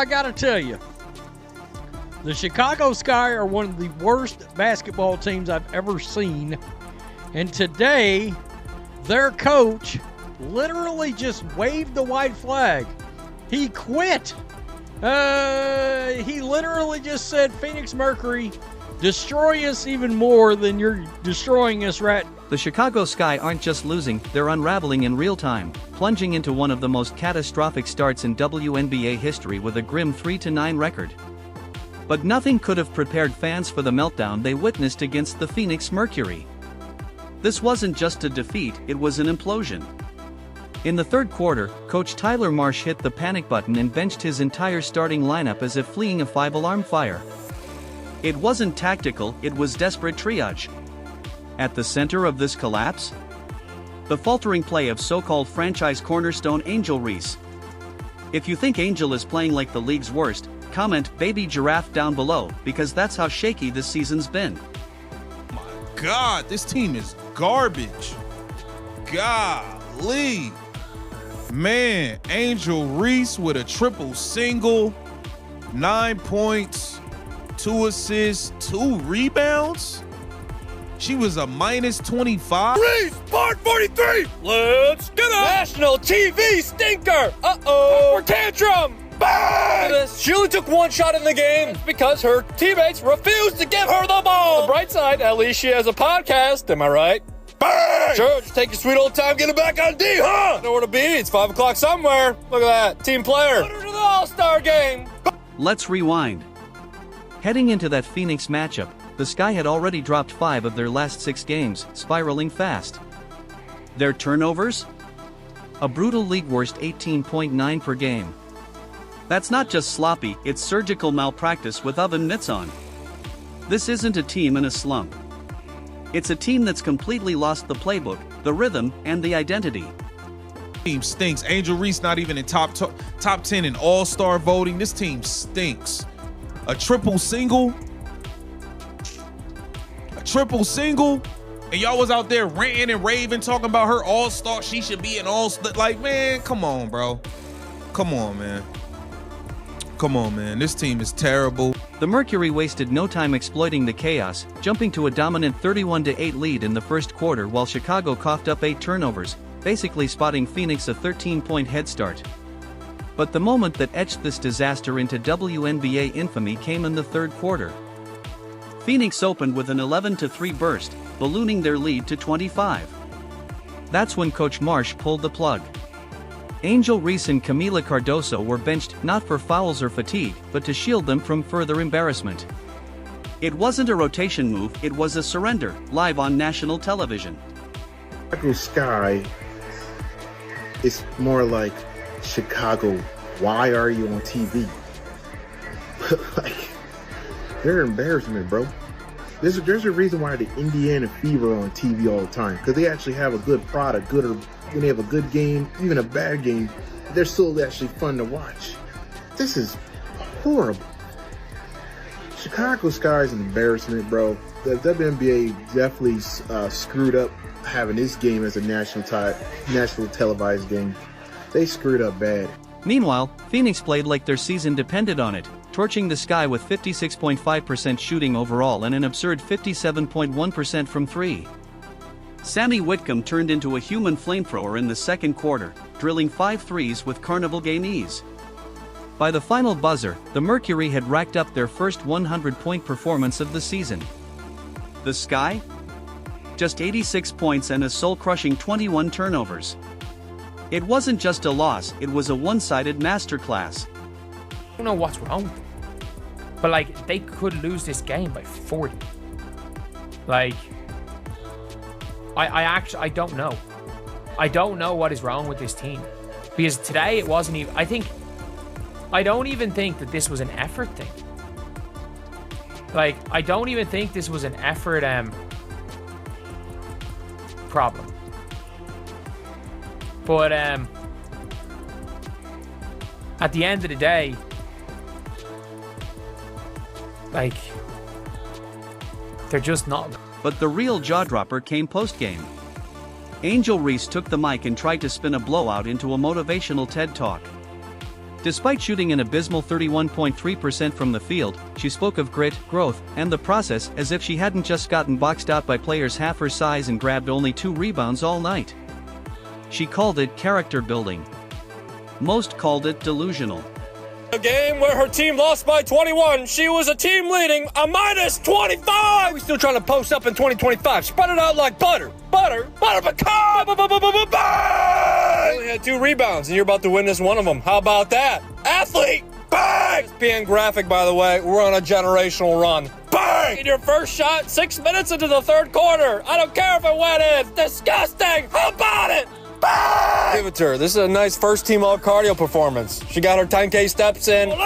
gotta tell you, the Chicago Sky are one of the worst basketball teams I've ever seen. And today, their coach literally just waved the white flag. He quit. He literally just said, Phoenix Mercury, destroy us even more than you're destroying us right. The Chicago Sky aren't just losing, they're unraveling in real time, plunging into one of the most catastrophic starts in WNBA history with a grim 3-9 record. But nothing could have prepared fans for the meltdown they witnessed against the Phoenix Mercury. This wasn't just a defeat, it was an implosion. In the third quarter, Coach Tyler Marsh hit the panic button and benched his entire starting lineup as if fleeing a five-alarm fire. It wasn't tactical, it was desperate triage. At the center of this collapse? The faltering play of so-called franchise cornerstone Angel Reese. If you think Angel is playing like the league's worst, comment "Baby Giraffe" down below, because that's how shaky this season's been. My God, this team is garbage. Golly. Man, Angel Reese with a triple single, 9 points, 2 assists, 2 rebounds. She was a minus 25. Reese, part 43. Let's get it. National TV stinker. Uh-oh. Or tantrum. Bang! She only took one shot in the game because her teammates refused to give her the ball. On the bright side, at least she has a podcast. Am I right? Bang! Sure, just take your sweet old time getting back on D, huh? Know where to be. It's 5 o'clock somewhere. Look at that. Team player. Put her to the All-Star game. Let's rewind. Heading into that Phoenix matchup, the Sky had already dropped 5 of their last 6 games, spiraling fast. Their turnovers? A brutal league-worst 18.9 per game. That's not just sloppy, it's surgical malpractice with oven mitts on. This isn't a team in a slump. It's a team that's completely lost the playbook, the rhythm, and the identity. Team stinks. Angel Reese not even in top 10 in all-star voting. This team stinks. A triple single, and y'all was out there ranting and raving, talking about her all-star. She should be an all-star. Like, man, come on, bro. Come on, man. Come on, man. This team is terrible. The Mercury wasted no time exploiting the chaos, jumping to a dominant 31-8 lead in the first quarter while Chicago coughed up 8 turnovers, basically spotting Phoenix a 13-point head start. But the moment that etched this disaster into WNBA infamy came in the third quarter. Phoenix opened with an 11-3 burst, ballooning their lead to 25. That's when Coach Marsh pulled the plug. Angel Reese and Camila Cardoso were benched not for fouls or fatigue, but to shield them from further embarrassment. It wasn't a rotation move, it was a surrender, live on national television. Chicago Sky is more like Chicago, why are you on TV? Like, they're an embarrassment, bro. There's a reason why the Indiana Fever are on TV all the time, because they actually have a good product, when they have a good game, even a bad game, they're still actually fun to watch. This is horrible. Chicago Sky is an embarrassment, bro. The WNBA definitely screwed up having this game as a national televised game. They screwed up bad. Meanwhile, Phoenix played like their season depended on it, torching the Sky with 56.5% shooting overall and an absurd 57.1% from 3. Sammy Whitcomb turned into a human flamethrower in the second quarter, drilling 5 threes with carnival game ease. By the final buzzer, the Mercury had racked up their first 100-point performance of the season. The Sky? Just 86 points and a soul-crushing 21 turnovers. It wasn't just a loss, it was a one-sided masterclass. I don't know what's wrong with them, but like, they could lose this game by 40. Like, I don't know. I don't know what is wrong with this team, because today it wasn't even, I don't even think that this was an effort thing. Like, I don't even think this was an effort problem. But at the end of the day, like, they're just not. But the real jaw-dropper came post-game. Angel Reese took the mic and tried to spin a blowout into a motivational TED Talk. Despite shooting an abysmal 31.3% from the field, she spoke of grit, growth, and the process as if she hadn't just gotten boxed out by players half her size and grabbed only 2 rebounds all night. She called it character building. Most called it delusional. A game where her team lost by 21. She was a team leading a minus 25. We still trying to post up in 2025. Spread it out like butter. Butter pecan. Only had 2 rebounds, and you're about to witness one of them. How about that? Athlete. Bang! ESPN graphic, by the way. We're on a generational run. Bang! In your first shot, 6 minutes into the 3rd quarter. I don't care if it went in. Disgusting. How about it? Bang! Give it to her. This is a nice first-team all-cardio performance. She got her 10K steps in. Ole!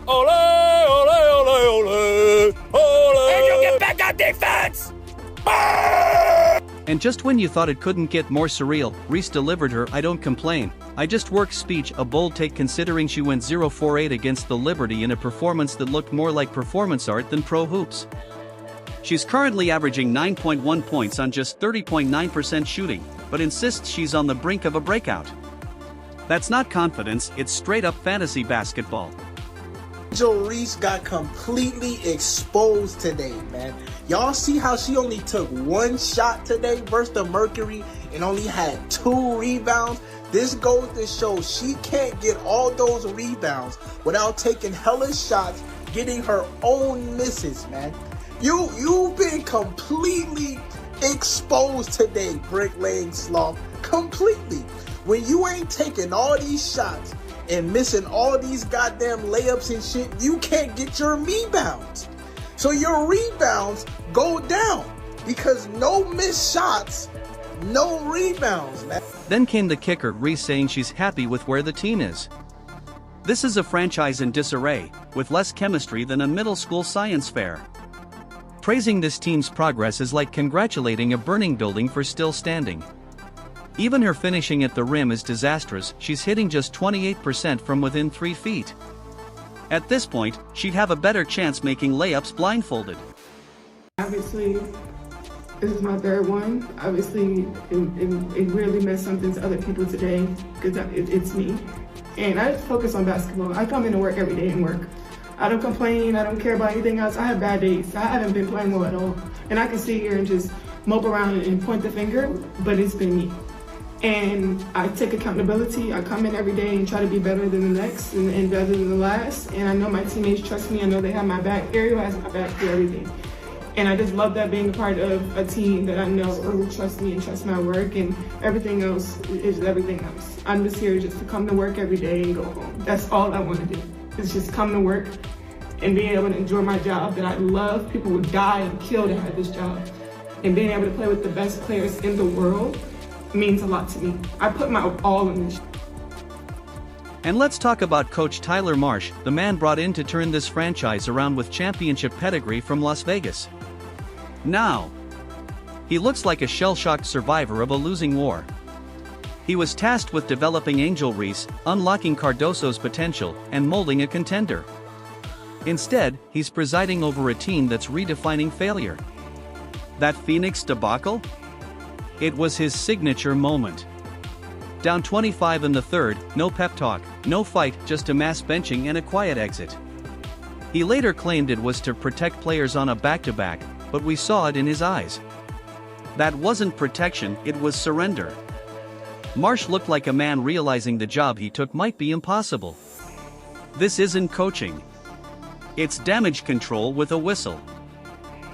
Ole! Ole! Ole! Ole! Ole! Angel, get back on defense! Bang! And just when you thought it couldn't get more surreal, Reese delivered her "I don't complain, I just work" speech, a bold take considering she went 0 for 8 against the Liberty in a performance that looked more like performance art than pro hoops. She's currently averaging 9.1 points on just 30.9% shooting, but insists she's on the brink of a breakout. That's not confidence, it's straight-up fantasy basketball. Angel Reese got completely exposed today, man. Y'all see how she only took 1 shot today versus the Mercury and only had 2 rebounds? This goes to show she can't get all those rebounds without taking hella shots, getting her own misses, man. You've been completely exposed today, bricklaying sloth. Completely. When you ain't taking all these shots and missing all these goddamn layups and shit, you can't get your rebounds. So your rebounds go down because no missed shots, no rebounds, man. Then came the kicker, Reese saying she's happy with where the team is. This is a franchise in disarray, with less chemistry than a middle school science fair. Praising this team's progress is like congratulating a burning building for still standing. Even her finishing at the rim is disastrous, she's hitting just 28% from within 3 feet. At this point, she'd have a better chance making layups blindfolded. Obviously, this is my 3rd one. Obviously, it really meant something to other people today because it's me. And I just focus on basketball. I come into work every day and work. I don't complain, I don't care about anything else. I have bad days. I haven't been playing well at all. And I can sit here and just mope around and point the finger, but it's been me. And I take accountability. I come in every day and try to be better than the next and better than the last. And I know my teammates trust me. I know they have my back. Ariel has my back for everything. And I just love that being a part of a team that I know will trust me and trust my work, and everything else is everything else. I'm just here just to come to work every day and go home. That's all I want to do. It's just come to work and being able to enjoy my job that I love. People would die and kill to have this job. And being able to play with the best players in the world means a lot to me. I put my all in this. And let's talk about Coach Tyler Marsh, the man brought in to turn this franchise around with championship pedigree from Las Vegas. Now, he looks like a shell-shocked survivor of a losing war. He was tasked with developing Angel Reese, unlocking Cardoso's potential, and molding a contender. Instead, he's presiding over a team that's redefining failure. That Phoenix debacle? It was his signature moment. Down 25 in the 3rd, no pep talk, no fight, just a mass benching and a quiet exit. He later claimed it was to protect players on a back-to-back, but we saw it in his eyes. That wasn't protection, it was surrender. Marsh looked like a man realizing the job he took might be impossible. This isn't coaching. It's damage control with a whistle.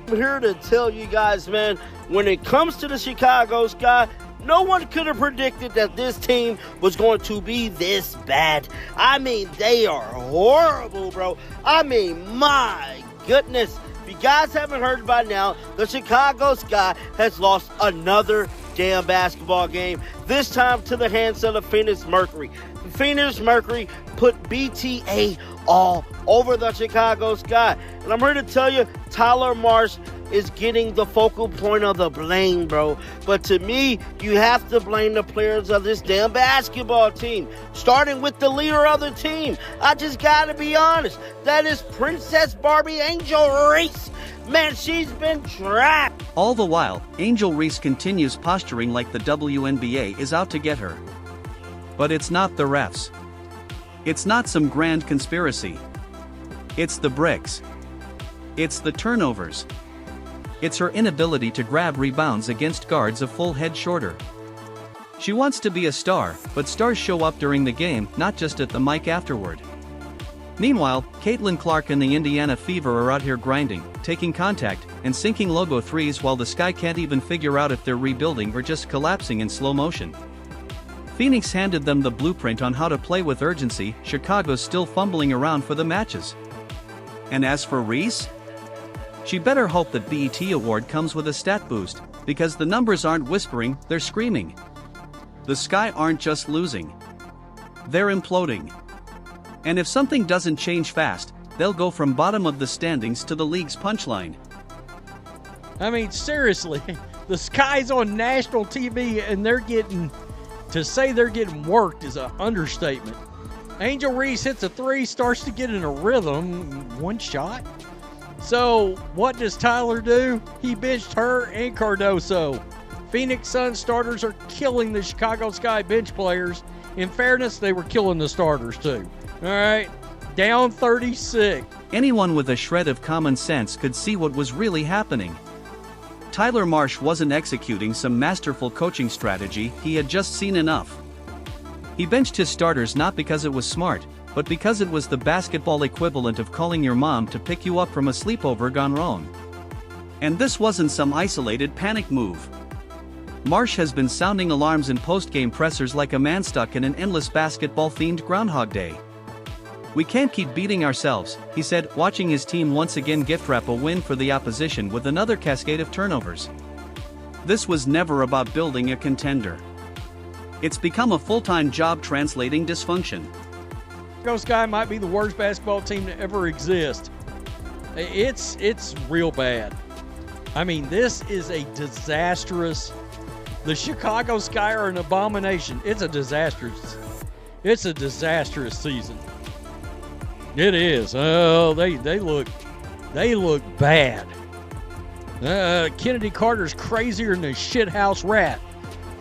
I'm here to tell you guys, man, when it comes to the Chicago Sky, no one could have predicted that this team was going to be this bad. I mean, they are horrible, bro. I mean, my goodness. If you guys haven't heard by now, the Chicago Sky has lost another damn basketball game, this time to the hands of the Phoenix Mercury. The Phoenix Mercury put BTA all over the Chicago Sky. And I'm here to tell you, Tyler Marsh is getting the focal point of the blame, bro. But to me, you have to blame the players of this damn basketball team, starting with the leader of the team. I just gotta be honest. That is Princess Barbie Angel Reese. Man, she's been trapped. All the while, Angel Reese continues posturing like the WNBA is out to get her. But it's not the refs. It's not some grand conspiracy. It's the bricks. It's the turnovers. It's her inability to grab rebounds against guards a full head shorter. She wants to be a star, but stars show up during the game, not just at the mic afterward. Meanwhile, Caitlin Clark and the Indiana Fever are out here grinding, taking contact, and sinking logo threes while the Sky can't even figure out if they're rebuilding or just collapsing in slow motion. Phoenix handed them the blueprint on how to play with urgency. Chicago's still fumbling around for the matches. And as for Reese? She better hope that BET award comes with a stat boost, because the numbers aren't whispering, they're screaming. The Sky aren't just losing. They're imploding. And if something doesn't change fast, they'll go from bottom of the standings to the league's punchline. I mean, seriously, the Sky's on national TV and to say they're getting worked is an understatement. Angel Reese hits a three, starts to get in a rhythm, one shot. So, what does Tyler do? He benched her and Cardoso. Phoenix Suns starters are killing the Chicago Sky bench players. In fairness, they were killing the starters too. All right, down 36. Anyone with a shred of common sense could see what was really happening. Tyler Marsh wasn't executing some masterful coaching strategy, he had just seen enough. He benched his starters not because it was smart, but because it was the basketball equivalent of calling your mom to pick you up from a sleepover gone wrong. And this wasn't some isolated panic move. Marsh has been sounding alarms in post-game pressers like a man stuck in an endless basketball-themed Groundhog Day. "We can't keep beating ourselves," he said, watching his team once again gift-wrap a win for the opposition with another cascade of turnovers. This was never about building a contender. It's become a full-time job translating dysfunction. Chicago Sky might be the worst basketball team to ever exist. It's real bad. I mean, this is a disastrous. The Chicago Sky are an abomination. It's a disastrous season. It is. Oh, they look bad. Kennedy Carter's crazier than a shithouse rat.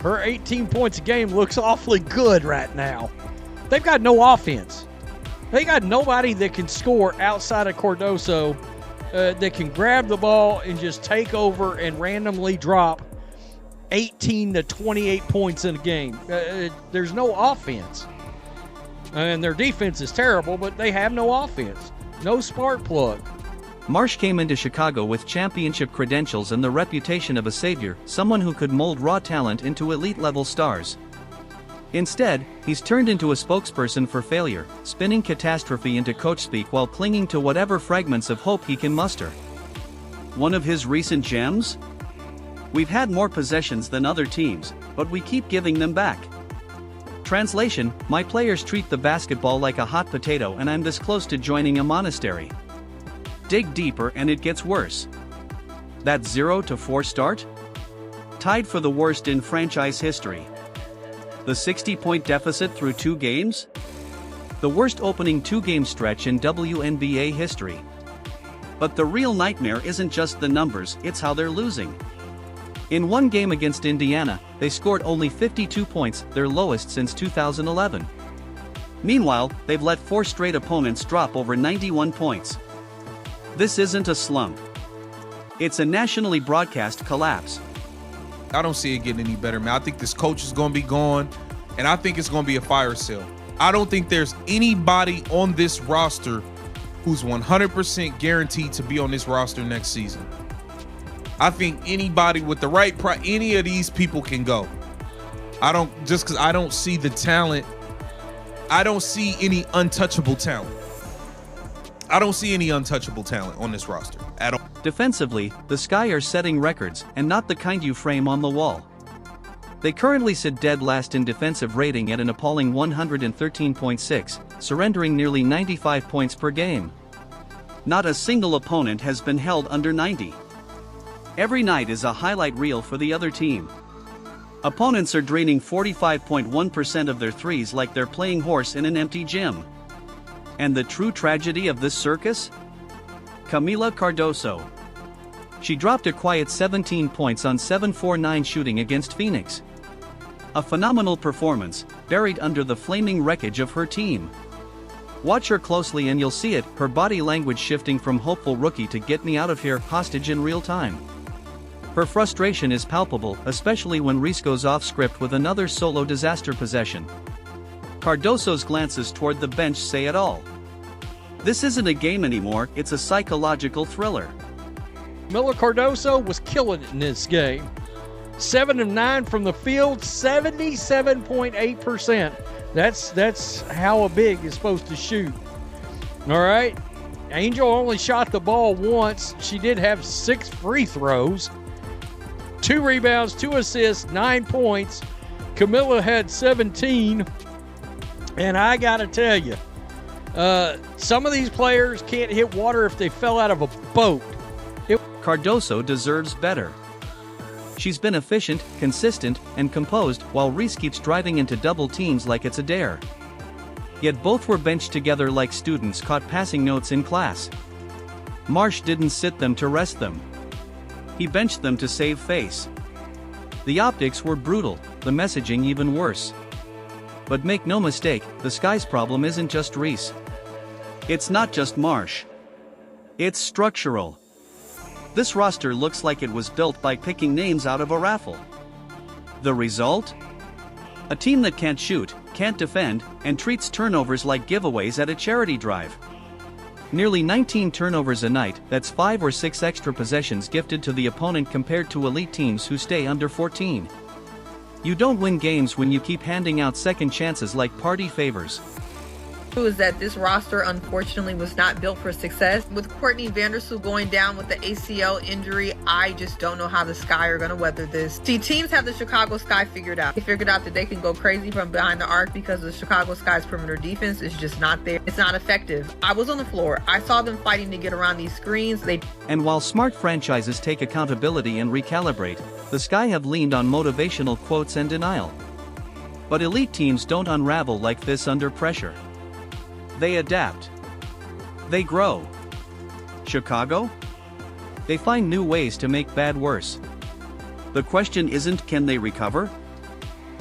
Her 18 points a game looks awfully good right now. They've got no offense. They got nobody that can score outside of Cardoso that can grab the ball and just take over and randomly drop 18 to 28 points in a game. There's no offense. And their defense is terrible, but they have no offense. No spark plug. Marsh came into Chicago with championship credentials and the reputation of a savior, someone who could mold raw talent into elite-level stars. Instead, he's turned into a spokesperson for failure, spinning catastrophe into coach speak while clinging to whatever fragments of hope he can muster. One of his recent gems? "We've had more possessions than other teams, but we keep giving them back." Translation: my players treat the basketball like a hot potato and I'm this close to joining a monastery. Dig deeper and it gets worse. That 0-4 start? Tied for the worst in franchise history. The 60-point deficit through 2 games? The worst opening 2-game stretch in WNBA history. But the real nightmare isn't just the numbers, it's how they're losing. In one game against Indiana, they scored only 52 points, their lowest since 2011. Meanwhile, they've let 4 straight opponents drop over 91 points. This isn't a slump. It's a nationally broadcast collapse. I don't see it getting any better, man. I think this coach is going to be gone, and I think it's going to be a fire sale. I don't think there's anybody on this roster who's 100% guaranteed to be on this roster next season. I think anybody with the right price, any of these people can go. Just because I don't see the talent. I don't see any untouchable talent. I don't see any untouchable talent on this roster at all. Defensively, the Sky are setting records, and not the kind you frame on the wall. They currently sit dead last in defensive rating at an appalling 113.6, surrendering nearly 95 points per game. Not a single opponent has been held under 90. Every night is a highlight reel for the other team. Opponents are draining 45.1% of their threes like they're playing horse in an empty gym. And the true tragedy of this circus? Camila Cardoso. She dropped a quiet 17 points on 7-4-9 shooting against Phoenix. A phenomenal performance, buried under the flaming wreckage of her team. Watch her closely and you'll see it, her body language shifting from hopeful rookie to get me out of here hostage in real time. Her frustration is palpable, especially when Reese goes off script with another solo disaster possession. Cardoso's glances toward the bench say it all. This isn't a game anymore, it's a psychological thriller. Miller Cardoso was killing it in this game. 7 of 9 from the field, 77.8%. That's how a big is supposed to shoot. All right. Angel only shot the ball once. She did have 6 free throws, 2 rebounds, 2 assists, 9 points. Camilla had 17. And I got to tell you, some of these players can't hit water if they fell out of a boat. Cardoso deserves better. She's been efficient, consistent, and composed, while Reese keeps driving into double teams like it's a dare. Yet both were benched together like students caught passing notes in class. Marsh didn't sit them to rest them. He benched them to save face. The optics were brutal, the messaging even worse. But make no mistake, the Sky's problem isn't just Reese. It's not just Marsh. It's structural. This roster looks like it was built by picking names out of a raffle. The result? A team that can't shoot, can't defend, and treats turnovers like giveaways at a charity drive. Nearly 19 turnovers a night, that's 5 or 6 extra possessions gifted to the opponent compared to elite teams who stay under 14. You don't win games when you keep handing out second chances like party favors. Is that this roster unfortunately was not built for success. With Courtney Vandersloot going down with the ACL injury, I just don't know how the Sky are going to weather this. See, teams have the Chicago Sky figured out. They figured out that they can go crazy from behind the arc because the Chicago Sky's perimeter defense is just not there. It's not effective. I was on the floor. I saw them fighting to get around these screens. And while smart franchises take accountability and recalibrate, the Sky have leaned on motivational quotes and denial. But elite teams don't unravel like this under pressure. They adapt. They grow. Chicago? They find new ways to make bad worse. The question isn't can they recover?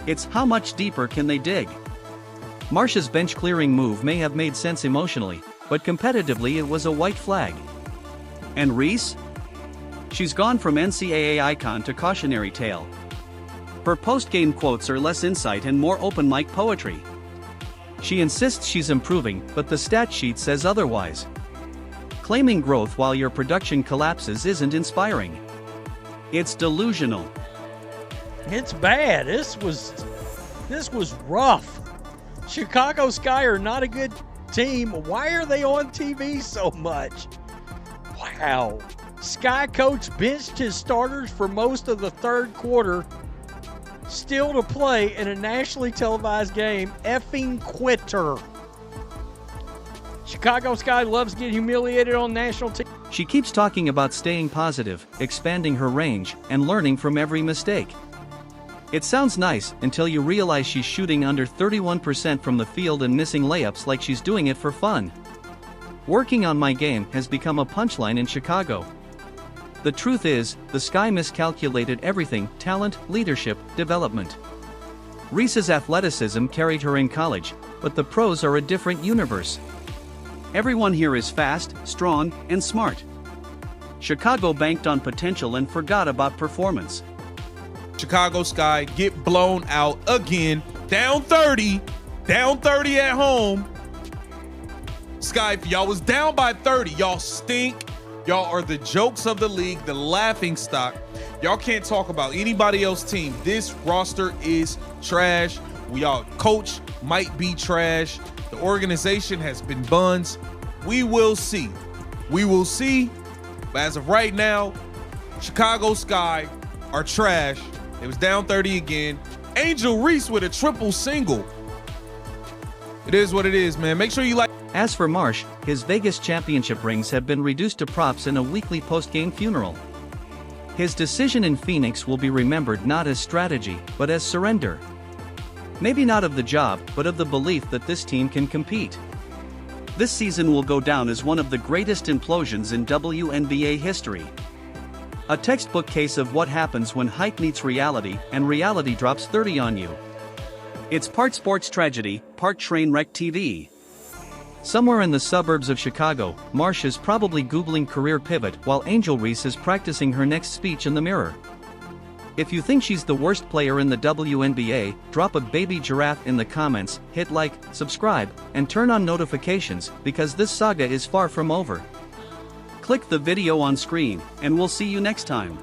It's how much deeper can they dig? Marsh's bench clearing move may have made sense emotionally, but competitively it was a white flag. And Reese? She's gone from NCAA icon to cautionary tale. Her post-game quotes are less insight and more open mic poetry. She insists she's improving, but the stat sheet says otherwise. Claiming growth while your production collapses isn't inspiring. It's delusional. It's bad. This was rough. Chicago Sky are not a good team. Why are they on TV so much? Wow. Sky coach benched his starters for most of the third quarter. Still to play in a nationally televised game, effing quitter. Chicago Sky loves getting humiliated on national TV. She keeps talking about staying positive, expanding her range, and learning from every mistake. It sounds nice until you realize she's shooting under 31% from the field and missing layups like she's doing it for fun. Working on my game has become a punchline in Chicago. The truth is, the Sky miscalculated everything: talent, leadership, development. Reese's athleticism carried her in college, but the pros are a different universe. Everyone here is fast, strong, and smart. Chicago banked on potential and forgot about performance. Chicago Sky get blown out again, down 30 at home. Sky, if y'all was down by 30, y'all stink. Y'all are the jokes of the league, the laughing stock. Y'all can't talk about anybody else's team. This roster is trash. Y'all coach might be trash. The organization has been buns. We will see. We will see. But as of right now, Chicago Sky are trash. It was down 30 again. Angel Reese with a triple single. It is what it is, man. Make sure you like. As for Marsh, his Vegas championship rings have been reduced to props in a weekly post-game funeral. His decision in Phoenix will be remembered not as strategy, but as surrender. Maybe not of the job, but of the belief that this team can compete. This season will go down as one of the greatest implosions in WNBA history. A textbook case of what happens when hype meets reality, and reality drops 30 on you. It's part sports tragedy, part train wreck TV. Somewhere in the suburbs of Chicago, Marsha's probably Googling career pivot while Angel Reese is practicing her next speech in the mirror. If you think she's the worst player in the WNBA, drop a baby giraffe in the comments, hit like, subscribe, and turn on notifications because this saga is far from over. Click the video on screen, and we'll see you next time.